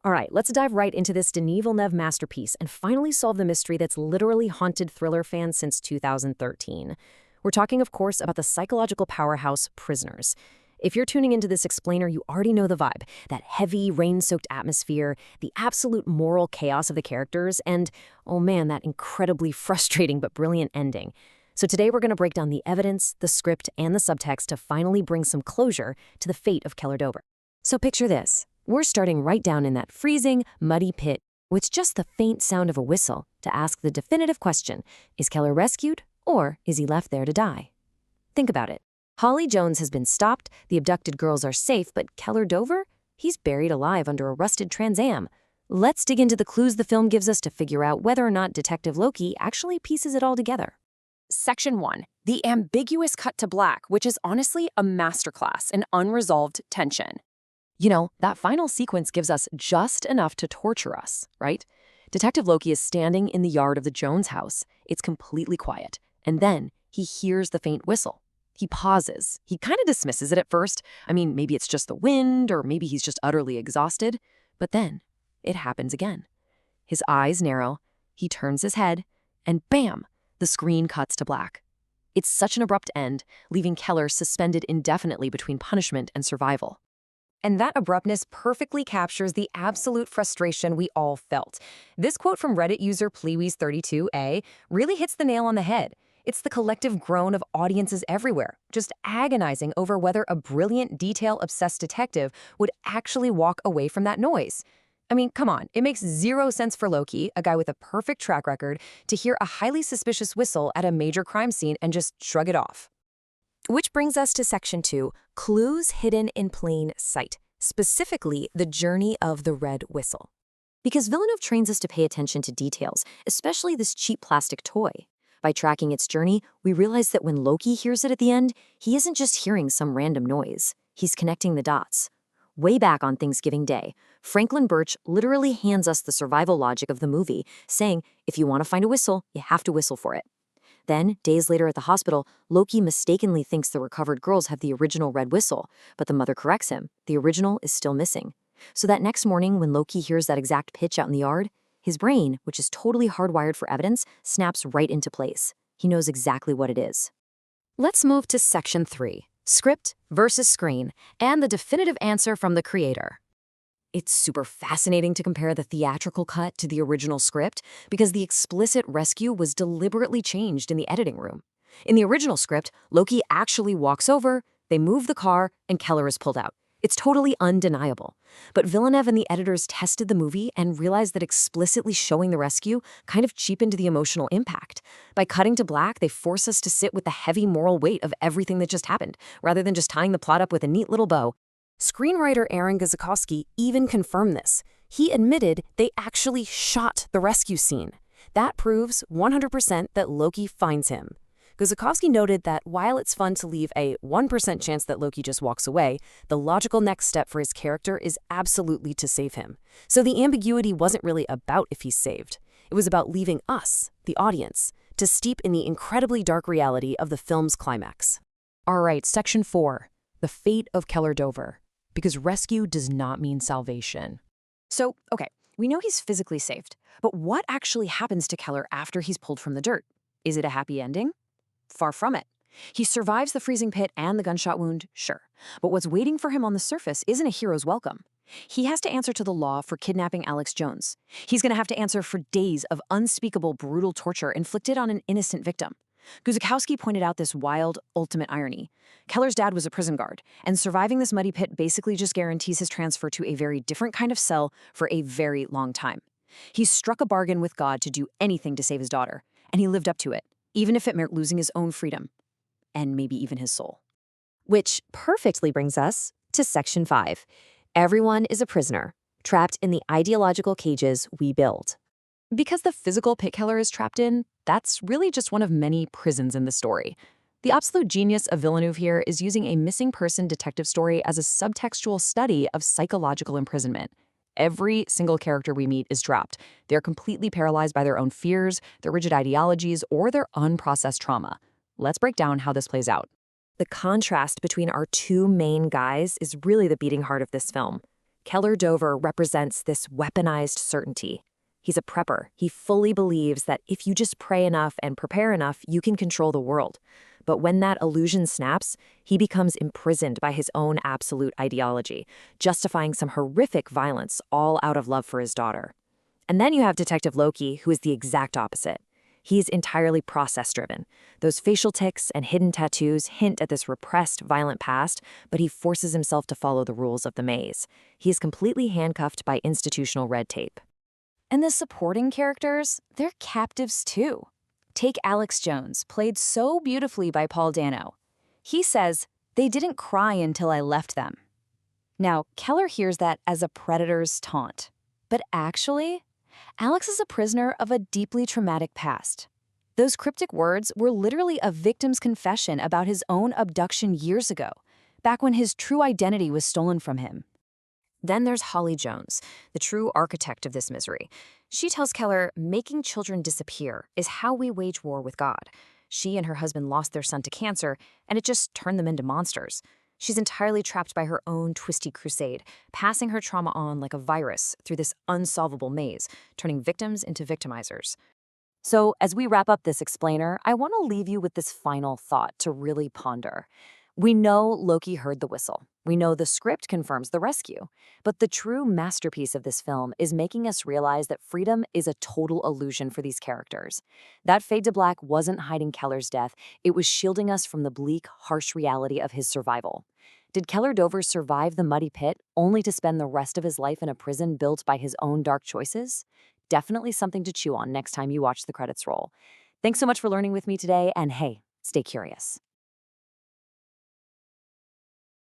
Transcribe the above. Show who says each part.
Speaker 1: All right, let's dive right into this Denis Villeneuve masterpiece and finally solve the mystery that's literally haunted thriller fans since 2013. We're talking, of course, about the psychological powerhouse Prisoners. If you're tuning into this explainer, you already know the vibe, that heavy, rain-soaked atmosphere, the absolute moral chaos of the characters, and, oh man, that incredibly frustrating but brilliant ending. So today we're going to break down the evidence, the script, and the subtext to finally bring some closure to the fate of Keller Dover. So picture this. We're starting right down in that freezing, muddy pit with just the faint sound of a whistle to ask the definitive question, is Keller rescued or is he left there to die? Think about it. Holly Jones has been stopped, the abducted girls are safe, but Keller Dover? He's buried alive under a rusted Trans Am. Let's dig into the clues the film gives us to figure out whether or not Detective Loki actually pieces it all together.
Speaker 2: Section 1. The ambiguous cut to black, which is honestly a masterclass in unresolved tension. You know, that final sequence gives us just enough to torture us, right? Detective Loki is standing in the yard of the Jones house. It's completely quiet. And then he hears the faint whistle. He pauses. He kind of dismisses it at first. I mean, maybe it's just the wind, or maybe he's just utterly exhausted. But then it happens again. His eyes narrow, he turns his head, and bam, the screen cuts to black. It's such an abrupt end, leaving Keller suspended indefinitely between punishment and survival. And that abruptness perfectly captures the absolute frustration we all felt. This quote from Reddit user Plewees32A really hits the nail on the head. It's the collective groan of audiences everywhere, just agonizing over whether a brilliant, detail-obsessed detective would actually walk away from that noise. I mean, come on, it makes zero sense for Loki, a guy with a perfect track record, to hear a highly suspicious whistle at a major crime scene and just shrug it off. Which brings us to Section 2, Clues Hidden in Plain Sight, specifically the journey of the red whistle. Because Villeneuve trains us to pay attention to details, especially this cheap plastic toy. By tracking its journey, we realize that when Loki hears it at the end, he isn't just hearing some random noise. He's connecting the dots. Way back on Thanksgiving Day, Franklin Birch literally hands us the survival logic of the movie, saying, if you want to find a whistle, you have to whistle for it. Then, days later at the hospital, Loki mistakenly thinks the recovered girls have the original red whistle, but the mother corrects him. The original is still missing. So that next morning, when Loki hears that exact pitch out in the yard, his brain, which is totally hardwired for evidence, snaps right into place. He knows exactly what it is. Let's move to Section 3, Script versus Screen, and the definitive answer from the creator. It's super fascinating to compare the theatrical cut to the original script because the explicit rescue was deliberately changed in the editing room. In the original script, Loki actually walks over, they move the car, and Keller is pulled out. It's totally undeniable. But Villeneuve and the editors tested the movie and realized that explicitly showing the rescue kind of cheapened the emotional impact. By cutting to black, they force us to sit with the heavy moral weight of everything that just happened, rather than just tying the plot up with a neat little bow. Screenwriter Aaron Guzikowski even confirmed this. He admitted they actually shot the rescue scene. That proves 100% that Loki finds him. Guzikowski noted that while it's fun to leave a 1% chance that Loki just walks away, the logical next step for his character is absolutely to save him. So the ambiguity wasn't really about if he's saved. It was about leaving us, the audience, to steep in the incredibly dark reality of the film's climax. All right, Section 4, the fate of Keller Dover. Because rescue does not mean salvation. So, okay, we know he's physically saved, but what actually happens to Keller after he's pulled from the dirt? Is it a happy ending? Far from it. He survives the freezing pit and the gunshot wound, sure, but what's waiting for him on the surface isn't a hero's welcome. He has to answer to the law for kidnapping Alex Jones. He's going to have to answer for days of unspeakable, brutal torture inflicted on an innocent victim. Guzikowski pointed out this wild, ultimate irony. Keller's dad was a prison guard, and surviving this muddy pit basically just guarantees his transfer to a very different kind of cell for a very long time. He struck a bargain with God to do anything to save his daughter, and he lived up to it, even if it meant losing his own freedom, and maybe even his soul. Which perfectly brings us to Section 5. Everyone is a prisoner, trapped in the ideological cages we build. Because the physical pit Keller is trapped in, that's really just one of many prisons in the story. The absolute genius of Villeneuve here is using a missing person detective story as a subtextual study of psychological imprisonment. Every single character we meet is trapped. They're completely paralyzed by their own fears, their rigid ideologies, or their unprocessed trauma. Let's break down how this plays out. The contrast between our two main guys is really the beating heart of this film.
Speaker 1: Keller Dover represents this weaponized certainty. He's a prepper. He fully believes that if you just pray enough and prepare enough, you can control the world. But when that illusion snaps, he becomes imprisoned by his own absolute ideology, justifying some horrific violence all out of love for his daughter. And then you have Detective Loki, who is the exact opposite. He's entirely process-driven. Those facial tics and hidden tattoos hint at this repressed, violent past, but he forces himself to follow the rules of the maze. He is completely handcuffed by institutional red tape.
Speaker 2: And the supporting characters, they're captives too. Take Alex Jones, played so beautifully by Paul Dano. He says, "They didn't cry until I left them." Now, Keller hears that as a predator's taunt. But actually, Alex is a prisoner of a deeply traumatic past. Those cryptic words were literally a victim's confession about his own abduction years ago, back when his true identity was stolen from him.
Speaker 1: Then there's Holly Jones, the true architect of this misery. She tells Keller, making children disappear is how we wage war with God. She and her husband lost their son to cancer, and it just turned them into monsters. She's entirely trapped by her own twisty crusade, passing her trauma on like a virus through this unsolvable maze, turning victims into victimizers.
Speaker 2: So, as we wrap up this explainer, I want to leave you with this final thought to really ponder. We know Loki heard the whistle. We know the script confirms the rescue. But the true masterpiece of this film is making us realize that freedom is a total illusion for these characters. That fade to black wasn't hiding Keller's death. It was shielding us from the bleak, harsh reality of his survival. Did Keller Dover survive the muddy pit only to spend the rest of his life in a prison built by his own dark choices? Definitely something to chew on next time you watch the credits roll. Thanks so much for learning with me today, and hey, stay curious.